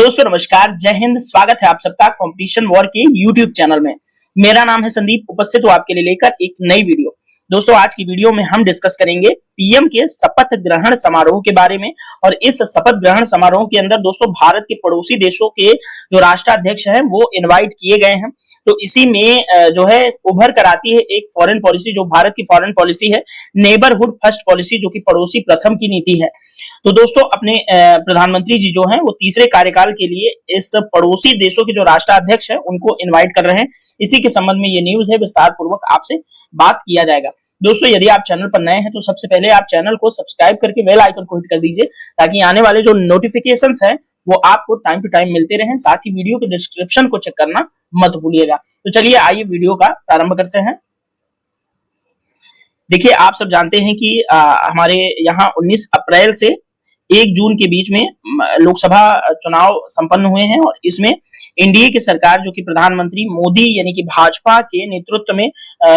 दोस्तों नमस्कार, जय हिंद। स्वागत है आप सबका कंपटीशन वॉर के यूट्यूब चैनल में। मेरा नाम है संदीप, उपस्थित हूं आपके लिए लेकर एक नई वीडियो। दोस्तों आज की वीडियो में हम डिस्कस करेंगे पीएम के शपथ ग्रहण समारोह के बारे में। और इस शपथ ग्रहण समारोह के अंदर दोस्तों भारत के पड़ोसी देशों के जो राष्ट्राध्यक्ष हैं वो इनवाइट किए गए हैं। तो इसी में जो है उभर कर आती है एक फॉरेन पॉलिसी, जो भारत की फॉरेन पॉलिसी है, नेबरहुड फर्स्ट पॉलिसी, जो कि पड़ोसी प्रथम की नीति है। तो दोस्तों अपने प्रधानमंत्री जी जो हैं वो तीसरे कार्यकाल के लिए इस पड़ोसी देशों के जो राष्ट्राध्यक्ष हैं उनको इनवाइट कर रहे हैं। इसी के संबंध में ये न्यूज है, विस्तार पूर्वक आपसे बात किया जाएगा। दोस्तों यदि आप चैनल पर नए हैं तो सबसे पहले आप चैनल को सब्सक्राइब करके बेल आइकन को हिट कर दीजिए, ताकि आने वाले जो नोटिफिकेशंस हैं वो आपको टाइम टू टाइम मिलते रहें। साथ ही वीडियो के डिस्क्रिप्शन को चेक करना मत भूलिएगा। तो चलिए आइए वीडियो का प्रारंभ करते हैं। देखिए आप सब जानते हैं कि हमारे यहाँ 19 अप्रैल से 1 जून के बीच में लोकसभा चुनाव संपन्न हुए हैं। और इसमें एनडीए की सरकार, जो कि प्रधानमंत्री मोदी यानी कि भाजपा के नेतृत्व में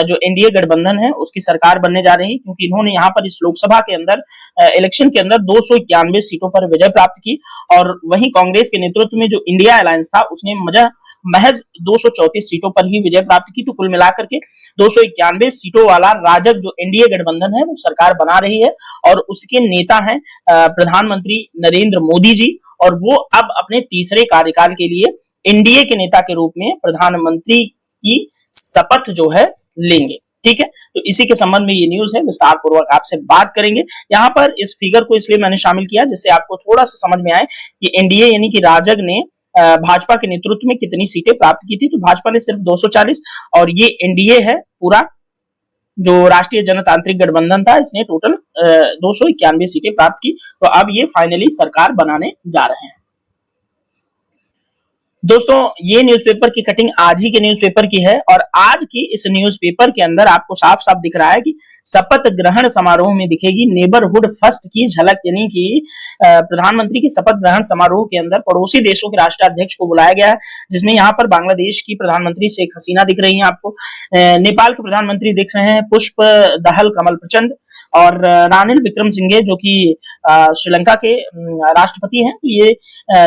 जो एनडीए गठबंधन है उसकी सरकार बनने जा रही है, क्योंकि इन्होंने यहाँ पर इस लोकसभा के अंदर इलेक्शन के अंदर 291 सीटों पर विजय प्राप्त की। और वहीं कांग्रेस के नेतृत्व में जो इंडिया अलायंस था उसने महज 234 सीटों पर ही विजय प्राप्त की। तो कुल मिलाकर के 291 सीटों वाला राजग जो एनडीए गठबंधन है वो सरकार बना रही है। और उसके नेता हैं प्रधानमंत्री नरेंद्र मोदी जी, और वो अब अपने तीसरे कार्यकाल के लिए एनडीए के नेता के रूप में प्रधानमंत्री की शपथ जो है लेंगे। ठीक है, तो इसी के संबंध में ये न्यूज है, विस्तार पूर्वक आपसे बात करेंगे। यहाँ पर इस फिगर को इसलिए मैंने शामिल किया जिससे आपको थोड़ा सा समझ में आए कि एनडीए यानी कि राजग ने भाजपा के नेतृत्व में कितनी सीटें प्राप्त की थी। तो भाजपा ने सिर्फ 240, और ये एनडीए है पूरा जो राष्ट्रीय जनतांत्रिक गठबंधन था, इसने टोटल 291 सीटें प्राप्त की। तो अब ये फाइनली सरकार बनाने जा रहे हैं। दोस्तों ये न्यूज़पेपर की कटिंग आज ही के न्यूज़पेपर की है, और आज की इस न्यूज़पेपर के अंदर आपको साफ साफ दिख रहा है कि शपथ ग्रहण समारोह में दिखेगी नेबरहुड फर्स्ट की झलक, यानी कि प्रधानमंत्री की शपथ ग्रहण समारोह के अंदर पड़ोसी देशों के राष्ट्राध्यक्ष को बुलाया गया है, जिसमें यहाँ पर बांग्लादेश की प्रधानमंत्री शेख हसीना दिख रही है आपको, नेपाल के प्रधानमंत्री दिख रहे हैं पुष्प दहल कमल प्रचंड, और रानिल विक्रमसिंघे जो कि श्रीलंका के राष्ट्रपति हैं। तो ये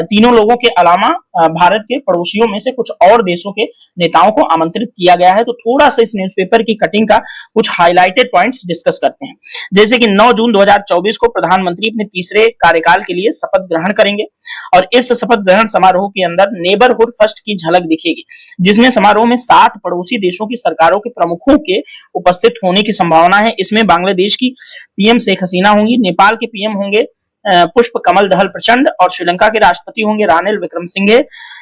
तीनों लोगों के अलावा भारत के पड़ोसियों में से कुछ और देशों के नेताओं को आमंत्रित किया गया है। तो थोड़ा सा इस न्यूज़पेपर की कटिंग का कुछ हाइलाइटेड पॉइंट्स डिस्कस करते हैं। जैसे कि 9 जून 2024 को प्रधानमंत्री अपने तीसरे कार्यकाल के लिए शपथ ग्रहण करेंगे, और इस शपथ ग्रहण समारोह के अंदर नेबरहुड फर्स्ट की झलक दिखेगी, जिसमें समारोह में 7 पड़ोसी देशों की सरकारों के प्रमुखों के उपस्थित होने की संभावना है। इसमें बांग्लादेश की पीएम शेख हसीना होंगी, नेपाल के पीएम होंगे पुष्प कमल दहल प्रचंड, और श्रीलंका के राष्ट्रपति होंगे रानिल विक्रमसिंघे।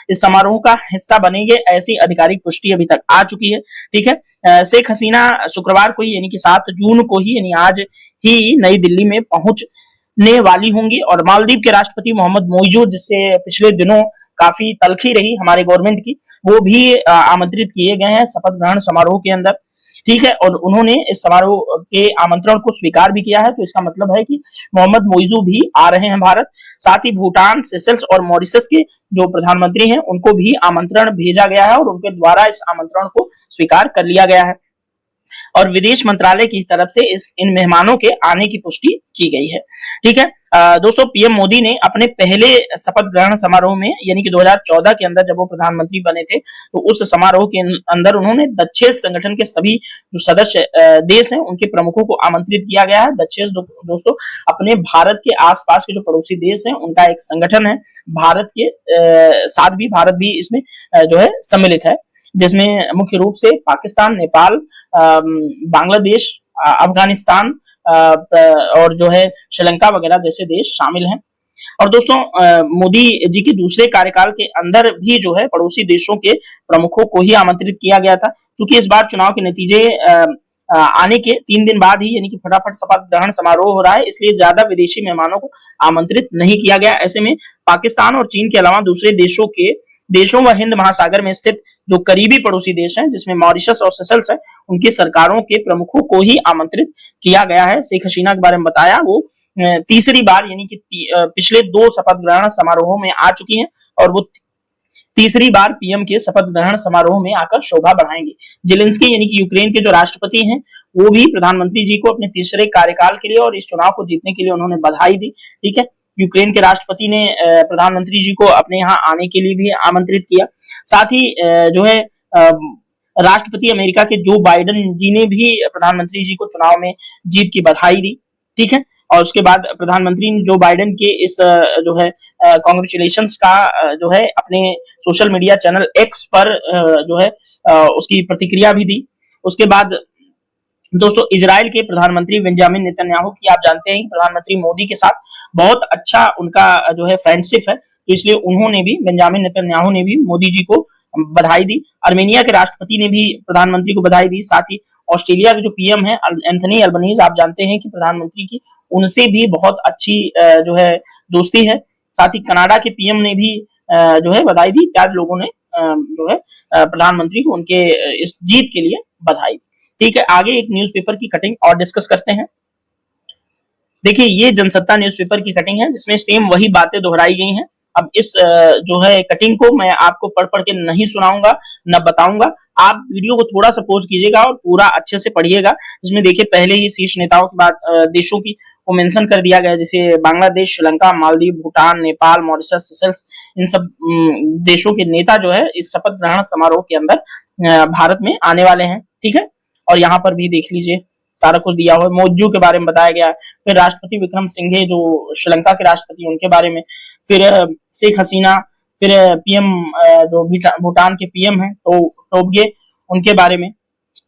इस समारोह का हिस्सा बनेंगे, ऐसी आधिकारिक पुष्टि अभी तक आ चुकी है। ठीक है, शेख हसीना शुक्रवार को ही यानी कि 7 जून को ही, यानी आज ही नई दिल्ली में पहुंचने वाली होंगी। और मालदीव के राष्ट्रपति मोहम्मद मोइजो, जिससे पिछले दिनों काफी तलखी रही हमारे गवर्नमेंट की, वो भी आमंत्रित किए गए हैं शपथ ग्रहण समारोह के अंदर। ठीक है, और उन्होंने इस समारोह के आमंत्रण को स्वीकार भी किया है। तो इसका मतलब है कि मोहम्मद मोइजू भी आ रहे हैं भारत। साथ ही भूटान, सेशल्स और मॉरिशस के जो प्रधानमंत्री हैं उनको भी आमंत्रण भेजा गया है, और उनके द्वारा इस आमंत्रण को स्वीकार कर लिया गया है। और विदेश मंत्रालय की तरफ से इन मेहमानों के आने की पुष्टि की गई है। ठीक है दोस्तों, पीएम मोदी ने अपने पहले शपथ ग्रहण समारोह में, यानी कि 2014 के अंदर जब वो प्रधानमंत्री बने थे, तो उस समारोह के अंदर उन्होंने दक्षेस संगठन के सभी जो सदस्य देश हैं उनके प्रमुखों को आमंत्रित किया गया है। दक्षेस दोस्तों अपने भारत के आसपास के जो पड़ोसी देश हैं उनका एक संगठन है। भारत के साथ भी भारत भी इसमें जो है सम्मिलित है, जिसमें मुख्य रूप से पाकिस्तान, नेपाल, बांग्लादेश, अफगानिस्तान और जो है श्रीलंका वगैरह जैसे देश शामिल हैं। और दोस्तों मोदी जी के दूसरे कार्यकाल के अंदर भी जो है पड़ोसी देशों के प्रमुखों को ही आमंत्रित किया गया था। क्योंकि इस बार चुनाव के नतीजे आने के 3 दिन बाद ही, यानी कि फटाफट शपथ ग्रहण समारोह हो रहा है, इसलिए ज्यादा विदेशी मेहमानों को आमंत्रित नहीं किया गया। ऐसे में पाकिस्तान और चीन के अलावा दूसरे देशों व हिंद महासागर में स्थित जो करीबी पड़ोसी देश हैं, जिसमें मॉरिशस और सेशल्स है, उनकी सरकारों के प्रमुखों को ही आमंत्रित किया गया है। शेख हसीना के बारे में बताया, वो तीसरी बार यानी कि पिछले 2 शपथ ग्रहण समारोहों में आ चुकी हैं, और वो तीसरी बार पीएम के शपथ ग्रहण समारोह में आकर शोभा बढ़ाएंगे। जेलेंस्की यानी कि यूक्रेन के जो राष्ट्रपति हैं, वो भी प्रधानमंत्री जी को अपने तीसरे कार्यकाल के लिए और इस चुनाव को जीतने के लिए उन्होंने बधाई दी। ठीक है, यूक्रेन के राष्ट्रपति ने प्रधानमंत्री जी को अपने यहाँ आने के लिए भी आमंत्रित किया। साथ ही जो है राष्ट्रपति अमेरिका के जो बाइडेन जी ने भी प्रधानमंत्री जी को चुनाव में जीत की बधाई दी। ठीक है, और उसके बाद प्रधानमंत्री ने जो बाइडेन के इस जो है कांग्रेचुलेशंस का जो है अपने सोशल मीडिया चैनल एक्स पर जो है उसकी प्रतिक्रिया भी दी। उसके बाद दोस्तों इजराइल के प्रधानमंत्री बेंजामिन नेतन्याहू की आप जानते हैं कि प्रधानमंत्री मोदी के साथ बहुत अच्छा उनका जो है फ्रेंडशिप है, तो इसलिए उन्होंने भी बेंजामिन नेतन्याहू ने भी मोदी जी को बधाई दी। आर्मेनिया के राष्ट्रपति ने भी प्रधानमंत्री को बधाई दी। साथ ही ऑस्ट्रेलिया के जो पीएम है एंथनी अल्बनीज, आप जानते हैं कि प्रधानमंत्री की उनसे भी बहुत अच्छी जो है दोस्ती है। साथ ही कनाडा के पीएम ने भी जो है बधाई दी। इत्यादि लोगों ने जो है प्रधानमंत्री को उनके इस जीत के लिए बधाई दी। ठीक है, आगे एक न्यूज़पेपर की कटिंग और डिस्कस करते हैं। देखिए ये जनसत्ता न्यूज़पेपर की कटिंग है जिसमें सेम वही बातें दोहराई गई हैं। अब इस जो है कटिंग को मैं आपको पढ़ पढ़ के नहीं सुनाऊंगा न बताऊंगा, आप वीडियो को थोड़ा सा पॉज कीजिएगा और पूरा अच्छे से पढ़िएगा। जिसमें देखिए पहले ही शीर्ष नेताओं की बात देशों की को मेंशन कर दिया गया, जैसे बांग्लादेश, श्रीलंका, मालदीव, भूटान, नेपाल, मॉरिशस, सेशल्स, इन सब देशों के नेता जो है इस शपथ ग्रहण समारोह के अंदर भारत में आने वाले हैं। ठीक है, और यहाँ पर भी देख लीजिए सारा कुछ दिया हुआ है। मौजू के बारे में बताया गया है, फिर राष्ट्रपति विक्रम सिंघे जो श्रीलंका के राष्ट्रपति उनके बारे में, फिर शेख हसीना, फिर पीएम जो भूटान के पीएम हैं तो टोबगे उनके बारे में।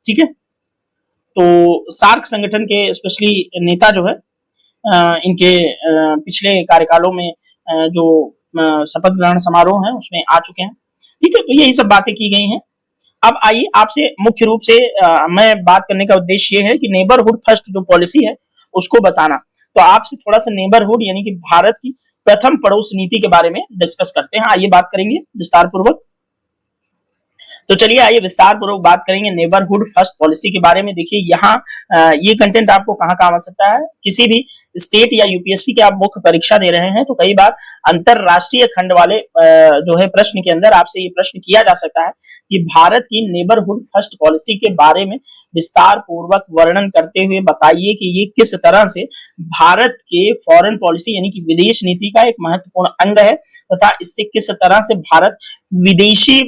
ठीक है, तो सार्क संगठन के स्पेशली नेता जो है इनके पिछले कार्यकालों में जो शपथ ग्रहण समारोह है उसमें आ चुके हैं। ठीक है, तो यही सब बातें की गई हैं। अब आइए आपसे मुख्य रूप से मैं बात करने का उद्देश्य ये है कि नेबरहुड फर्स्ट जो पॉलिसी है उसको बताना। तो आपसे थोड़ा सा नेबरहुड यानी कि भारत की प्रथम पड़ोस नीति के बारे में डिस्कस करते हैं। आइए बात करेंगे विस्तार पूर्वक। तो चलिए आइए विस्तार पूर्वक बात करेंगे नेबरहुड फर्स्ट पॉलिसी के बारे में। देखिए यहाँ ये कंटेंट आपको कहाँ काम आ सकता है, किसी भी स्टेट या यूपीएससी के आप मुख्य परीक्षा दे रहे हैं तो कई बार अंतरराष्ट्रीय खंड वाले जो है प्रश्न के अंदर आपसे ये प्रश्न किया जा सकता है कि भारत की नेबरहुड फर्स्ट पॉलिसी के बारे में विस्तार पूर्वक वर्णन करते हुए बताइए कि ये किस तरह से भारत के फॉरेन पॉलिसी यानी कि विदेश नीति का एक महत्वपूर्ण अंग है तथा इससे किस तरह से भारत विदेशी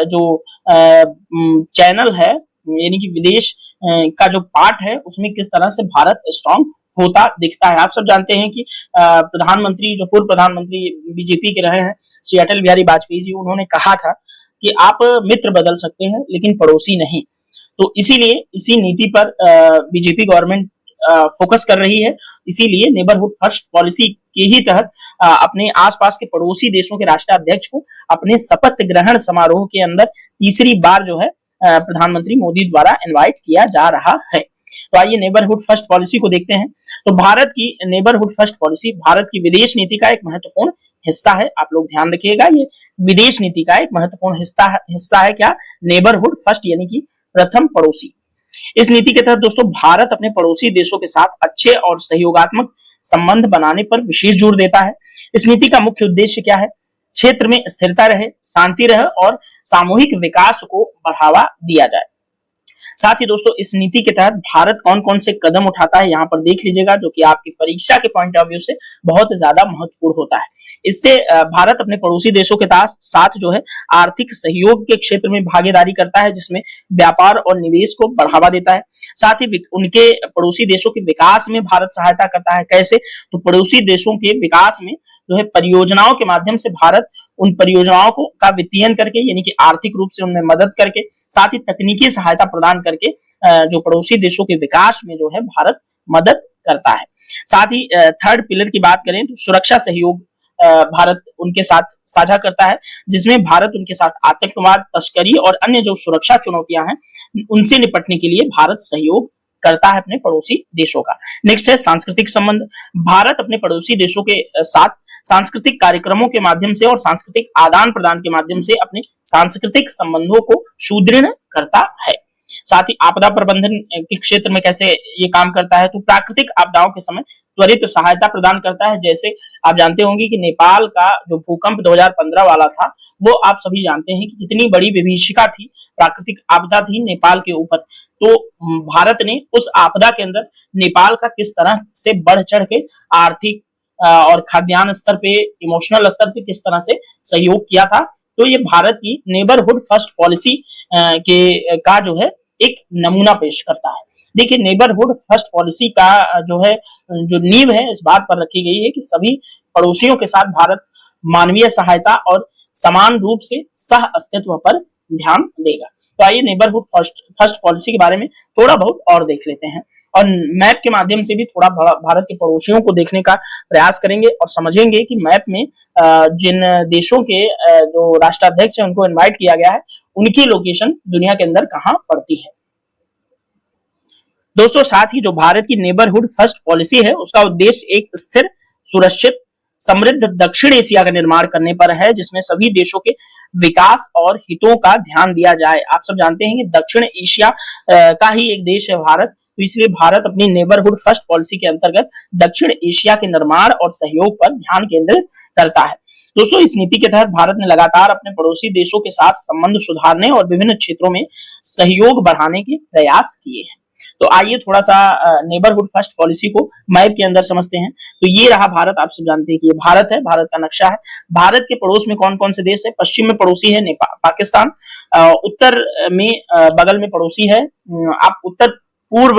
जो चैनल है यानी कि विदेश का जो पार्ट है उसमें किस तरह से भारत स्ट्रांग होता दिखता है। आप सब जानते हैं कि प्रधानमंत्री जो पूर्व प्रधानमंत्री बीजेपी के रहे हैं श्री अटल बिहारी वाजपेयी जी, उन्होंने कहा था कि आप मित्र बदल सकते हैं लेकिन पड़ोसी नहीं। तो इसीलिए इसी नीति पर बीजेपी गवर्नमेंट फोकस कर रही है। इसीलिए नेबरहुड फर्स्ट पॉलिसी के ही तहत अपने आसपास के पड़ोसी देशों के राष्ट्राध्यक्ष को अपने शपथ ग्रहण समारोह के अंदर तीसरी बार जो है प्रधानमंत्री मोदी द्वारा इनवाइट किया जा रहा है। तो आइए नेबरहुड फर्स्ट पॉलिसी को देखते हैं। तो भारत की नेबरहुड फर्स्ट पॉलिसी भारत की विदेश नीति का एक महत्वपूर्ण हिस्सा है। आप लोग ध्यान रखिएगा, ये विदेश नीति का एक महत्वपूर्ण हिस्सा है क्या, नेबरहुड फर्स्ट यानी कि प्रथम पड़ोसी। इस नीति के तहत दोस्तों भारत अपने पड़ोसी देशों के साथ अच्छे और सहयोगात्मक संबंध बनाने पर विशेष जोर देता है। इस नीति का मुख्य उद्देश्य क्या है, क्षेत्र में स्थिरता रहे, शांति रहे और सामूहिक विकास को बढ़ावा दिया जाए। साथ ही दोस्तों इस नीति के तहत भारत कौन कौन से कदम उठाता है यहाँ पर देख लीजिएगा, जो कि आपकी परीक्षा के पॉइंट ऑफ व्यू से बहुत ज्यादा महत्वपूर्ण होता है। इससे भारत अपने पड़ोसी देशों के साथ जो है आर्थिक सहयोग के क्षेत्र में भागीदारी करता है, जिसमें व्यापार और निवेश को बढ़ावा देता है। साथ ही उनके पड़ोसी देशों के विकास में भारत सहायता करता है। कैसे, तो पड़ोसी देशों के विकास में जो है परियोजनाओं के माध्यम से भारत उन परियोजनाओं को का वित्तीयन करके यानी कि आर्थिक रूप से उनमें मदद करके, साथ ही तकनीकी सहायता प्रदान करके जो पड़ोसी देशों के विकास में जो है भारत मदद करता है। साथ ही थर्ड पिलर की बात करें तो सुरक्षा सहयोग भारत उनके साथ साझा करता है, जिसमें भारत उनके साथ आतंकवाद, तस्करी और अन्य जो सुरक्षा चुनौतियां हैं उनसे निपटने के लिए भारत सहयोग करता है अपने पड़ोसी देशों का। नेक्स्ट है सांस्कृतिक संबंध। भारत अपने पड़ोसी देशों के साथ सांस्कृतिक कार्यक्रमों के माध्यम से और सांस्कृतिक आदान प्रदान के माध्यम से अपने सांस्कृतिक संबंधों को सुदृढ़ करता है। साथ ही आपदा प्रबंधन के क्षेत्र में कैसे ये काम करता है, तो प्राकृतिक आपदाओं के समय त्वरित सहायता प्रदान करता है। जैसे आप जानते होंगे कि नेपाल का जो भूकंप 2015 वाला था वो आप सभी जानते हैं कि कितनी बड़ी विभीषिका थी, प्राकृतिक आपदा थी नेपाल के ऊपर। तो भारत ने उस आपदा के अंदर नेपाल का किस तरह से बढ़ चढ़ के आर्थिक, और खाद्यान्न स्तर पे, इमोशनल स्तर पे किस तरह से सहयोग किया था। तो ये भारत की नेबरहुड फर्स्ट पॉलिसी के का जो है एक नमूना पेश करता है। देखिए, नेबरहुड फर्स्ट पॉलिसी का जो है जो नींव है इस बात पर रखी गई है कि सभी पड़ोसियों के साथ भारत मानवीय सहायता और समान रूप से सह अस्तित्व पर ध्यान देगा। तो आइए नेबरहुड फर्स्ट पॉलिसी के बारे में थोड़ा बहुत और देख लेते हैं और मैप के माध्यम से भी थोड़ा भारत के पड़ोसियों को देखने का प्रयास करेंगे और समझेंगे कि मैप में जिन देशों के जो राष्ट्राध्यक्ष हैं उनको इनवाइट किया गया है उनकी लोकेशन दुनिया के अंदर कहां पड़ती है। दोस्तों, साथ ही जो भारत की नेबरहुड फर्स्ट पॉलिसी है उसका उद्देश्य एक स्थिर, सुरक्षित, समृद्ध दक्षिण एशिया का निर्माण करने पर है, जिसमें सभी देशों के विकास और हितों का ध्यान दिया जाए। आप सब जानते हैं कि दक्षिण एशिया का ही एक देश है भारत, तो इसलिए भारत अपनी नेबरहुड फर्स्ट पॉलिसी के अंतर्गत दक्षिण एशिया के निर्माण और सहयोग पर ध्यान केंद्रित करता है। दोस्तों, इस नीति के तहत भारत ने लगातार अपने पड़ोसी देशों के साथ संबंध सुधारने और विभिन्न क्षेत्रों में सहयोग बढ़ाने के प्रयास किए हैं। तो आइए थोड़ा सा नेबरहुड फर्स्ट पॉलिसी को मैप के अंदर समझते हैं। तो ये रहा भारत, आप सब जानते हैं कि ये भारत है, भारत का नक्शा है। भारत के पड़ोस में कौन कौन से देश है? पश्चिम में पड़ोसी है नेपाल, पाकिस्तान, उत्तर में बगल में पड़ोसी है, आप उत्तर पूर्व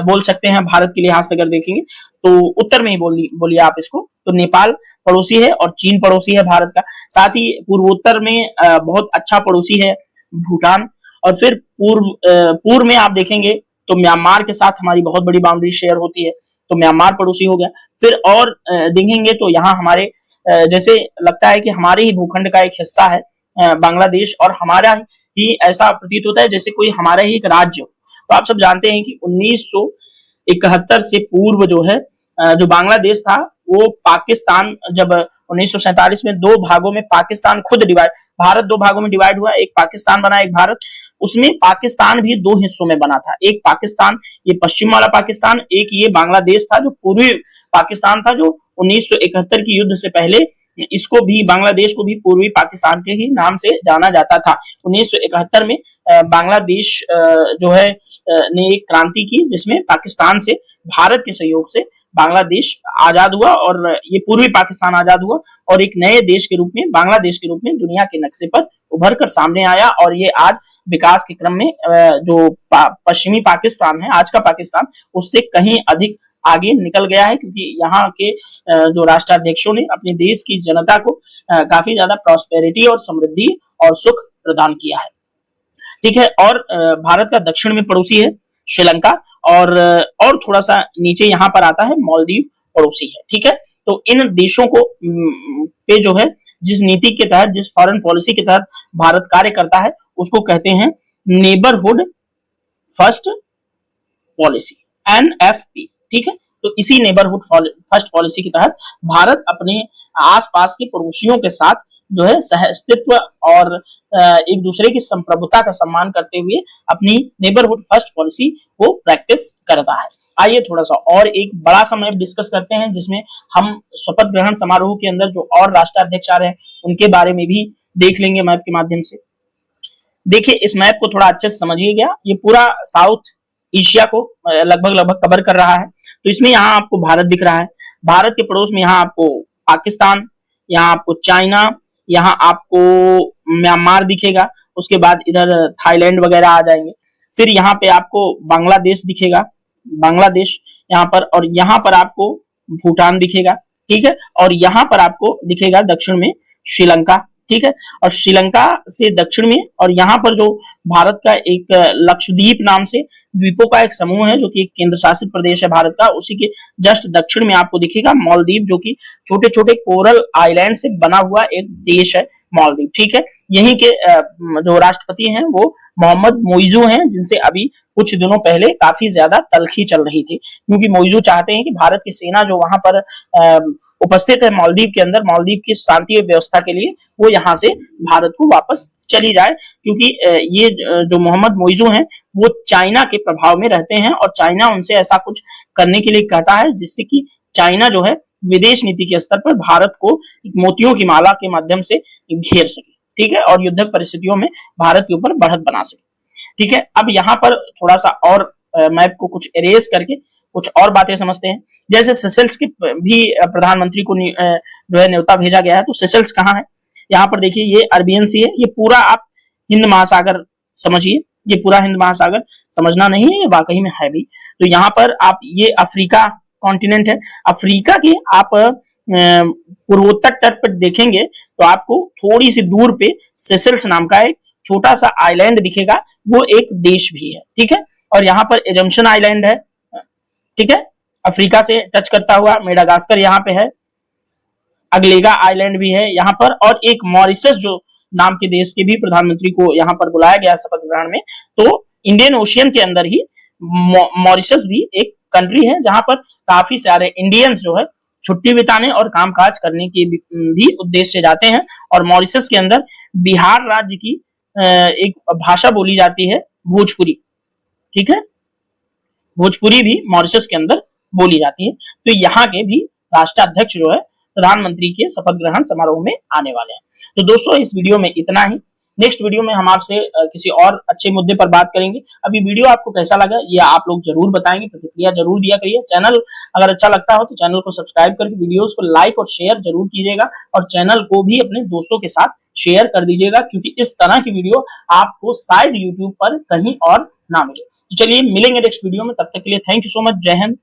बोल सकते हैं भारत के लिहाज से अगर देखेंगे तो उत्तर में ही बोलिए आप इसको, तो नेपाल पड़ोसी है और चीन पड़ोसी है भारत का। साथ ही पूर्वोत्तर में बहुत अच्छा पड़ोसी है भूटान, और फिर पूर्व में आप देखेंगे तो म्यांमार के साथ हमारी बहुत बड़ी बाउंड्री शेयर होती है, तो म्यांमार पड़ोसी हो गया। फिर और देखेंगे तो यहाँ हमारे जैसे लगता है कि हमारे ही भूखंड का एक हिस्सा है बांग्लादेश, और हमारा ही ऐसा प्रतीत होता है जैसे कोई हमारा ही एक राज्य हो। तो आप सब जानते हैं कि 1971 से पूर्व जो है जो बांग्लादेश था वो पाकिस्तान, जब 1947 में दो भागों में पाकिस्तान खुद भारत दो भागों में डिवाइड हुआ, एक पाकिस्तान बना एक भारत, उसमें पाकिस्तान भी दो हिस्सों में बना था। एक पाकिस्तान ये पश्चिम वाला पाकिस्तान, एक ये बांग्लादेश था जो पूर्वी पाकिस्तान था, जो 1971 की युद्ध से पहले इसको भी, बांग्लादेश को भी पूर्वी पाकिस्तान के ही नाम से जाना जाता था। 1971 में बांग्लादेश जो है ने एक क्रांति की जिसमें पाकिस्तान से भारत के सहयोग से बांग्लादेश आजाद हुआ और ये पूर्वी पाकिस्तान आजाद हुआ और एक नए देश के रूप में, बांग्लादेश के रूप में दुनिया के नक्शे पर उभर कर सामने आया। और ये आज विकास के क्रम में जो पश्चिमी पाकिस्तान है, आज का पाकिस्तान, उससे कहीं अधिक आगे निकल गया है, क्योंकि यहाँ के जो राष्ट्राध्यक्षों ने अपने देश की जनता को काफी ज्यादा प्रॉस्पेरिटी और समृद्धि और सुख प्रदान किया है। ठीक है, और भारत का दक्षिण में पड़ोसी है श्रीलंका, और थोड़ा सा नीचे यहाँ पर आता है मालदीव पड़ोसी है। ठीक है, तो इन देशों को पे जो है जिस नीति के तहत, जिस फॉरेन पॉलिसी के तहत भारत कार्य करता है उसको कहते हैं नेबरहुड फर्स्ट पॉलिसी, NFP। ठीक है, तो इसी नेबरहुड फर्स्ट पॉलिसी के तहत भारत अपने आसपास के पड़ोसियों के साथ जो है सहअस्तित्व और एक दूसरे की संप्रभुता का सम्मान करते हुए अपनी नेबरहुड फर्स्ट पॉलिसी को प्रैक्टिस करता है। आइए थोड़ा सा और एक बड़ा सा मैप डिस्कस करते हैं जिसमें हम शपथ ग्रहण समारोह के अंदर जो और राष्ट्राध्यक्ष आ रहे हैं उनके बारे में भी देख लेंगे मैप के माध्यम से। देखिए, इस मैप को थोड़ा अच्छे से समझिएगा, ये पूरा साउथ एशिया को लगभग कवर कर रहा है। तो इसमें यहाँ आपको भारत दिख रहा है, भारत के पड़ोस में यहाँ आपको पाकिस्तान, यहाँ आपको चाइना, यहाँ आपको म्यांमार दिखेगा, उसके बाद इधर थाईलैंड वगैरह आ जाएंगे, फिर यहाँ पे आपको बांग्लादेश दिखेगा, बांग्लादेश यहाँ पर, और यहाँ पर आपको भूटान दिखेगा। ठीक है, और यहाँ पर आपको दिखेगा दक्षिण में श्रीलंका। ठीक है, और श्रीलंका से दक्षिण में, और यहाँ पर जो भारत का एक लक्षद्वीप नाम से द्वीपों का एक समूह है जो कि एक केंद्र शासित प्रदेश है भारत का, उसी के जस्ट दक्षिण में आपको दिखेगा मालदीव, जो कि छोटे छोटे कोरल आइलैंड से बना हुआ एक देश है मालदीव। ठीक है, यहीं के जो राष्ट्रपति हैं वो मोहम्मद मोइजू हैं, जिनसे अभी कुछ दिनों पहले काफी ज्यादा तल्खी चल रही थी, क्योंकि मोइजू चाहते हैं कि भारत की सेना जो वहां पर उपस्थित है मालदीव के अंदर, मालदीव की शांति व्यवस्था के लिए, वो यहाँ से भारत को वापस चली जाए, क्योंकि ये जो मोहम्मद मोइजू हैं वो चाइना के प्रभाव में रहते हैं और चाइना उनसे ऐसा कुछ करने के लिए कहता है जिससे कि चाइना जो है विदेश नीति के स्तर पर भारत को मोतियों की माला के माध्यम से घेर सके। ठीक है, और युद्धक परिस्थितियों में भारत के ऊपर बढ़त बना सके। ठीक है, अब यहाँ पर थोड़ा सा और मैप को कुछ इरेज करके कुछ और बातें समझते हैं। जैसे सेशल्स के भी प्रधानमंत्री को जो है न्योता भेजा गया है। तो सेशल्स कहाँ है? यहाँ पर देखिए, ये अरबियन सी है, ये पूरा आप हिंद महासागर समझिए, ये पूरा हिंद महासागर, समझना नहीं है, ये वाकई में है भी। तो यहाँ पर आप, ये अफ्रीका कॉन्टिनेंट है। अफ्रीका की आप पूर्वोत्तर तट पर देखेंगे तो आपको थोड़ी सी दूर पे सेशल्स नाम का एक छोटा सा आइलैंड दिखेगा, वो एक देश भी है, ठीक है। और यहाँ पर एजम्पशन आइलैंड है, ठीक है, अफ्रीका से टच करता हुआ। मेडागास्कर यहाँ पे है, अगलेगा आइलैंड भी है यहाँ पर, और एक मॉरिशस जो नाम के देश के भी प्रधानमंत्री को यहाँ पर बुलाया गया शपथ ग्रहण में। तो इंडियन ओशियन के अंदर ही मॉरिशस भी एक कंट्री है जहां पर काफी सारे इंडियंस जो है छुट्टी बिताने और कामकाज करने के भी उद्देश्य से जाते हैं। और मॉरिशस के अंदर बिहार राज्य की एक भाषा बोली जाती है, भोजपुरी, ठीक है, भोजपुरी भी मॉरिशस के अंदर बोली जाती है। तो यहाँ के भी राष्ट्राध्यक्ष जो है प्रधानमंत्री के शपथ ग्रहण समारोह में आने वाले हैं। तो दोस्तों, इस वीडियो में इतना ही। नेक्स्ट वीडियो में हम आपसे किसी और अच्छे मुद्दे पर बात करेंगे। अभी वीडियो आपको कैसा लगा ये आप लोग जरूर बताएंगे, प्रतिक्रिया जरूर दिया करिए। चैनल अगर अच्छा लगता हो तो चैनल को सब्सक्राइब करके वीडियोस को लाइक और शेयर जरूर कीजिएगा, और चैनल को भी अपने दोस्तों के साथ शेयर कर दीजिएगा, क्योंकि इस तरह की वीडियो आपको शायद यूट्यूब पर कहीं और ना मिले। तो चलिए मिलेंगे नेक्स्ट वीडियो में, तब तक के लिए थैंक यू सो मच। जय हिंद।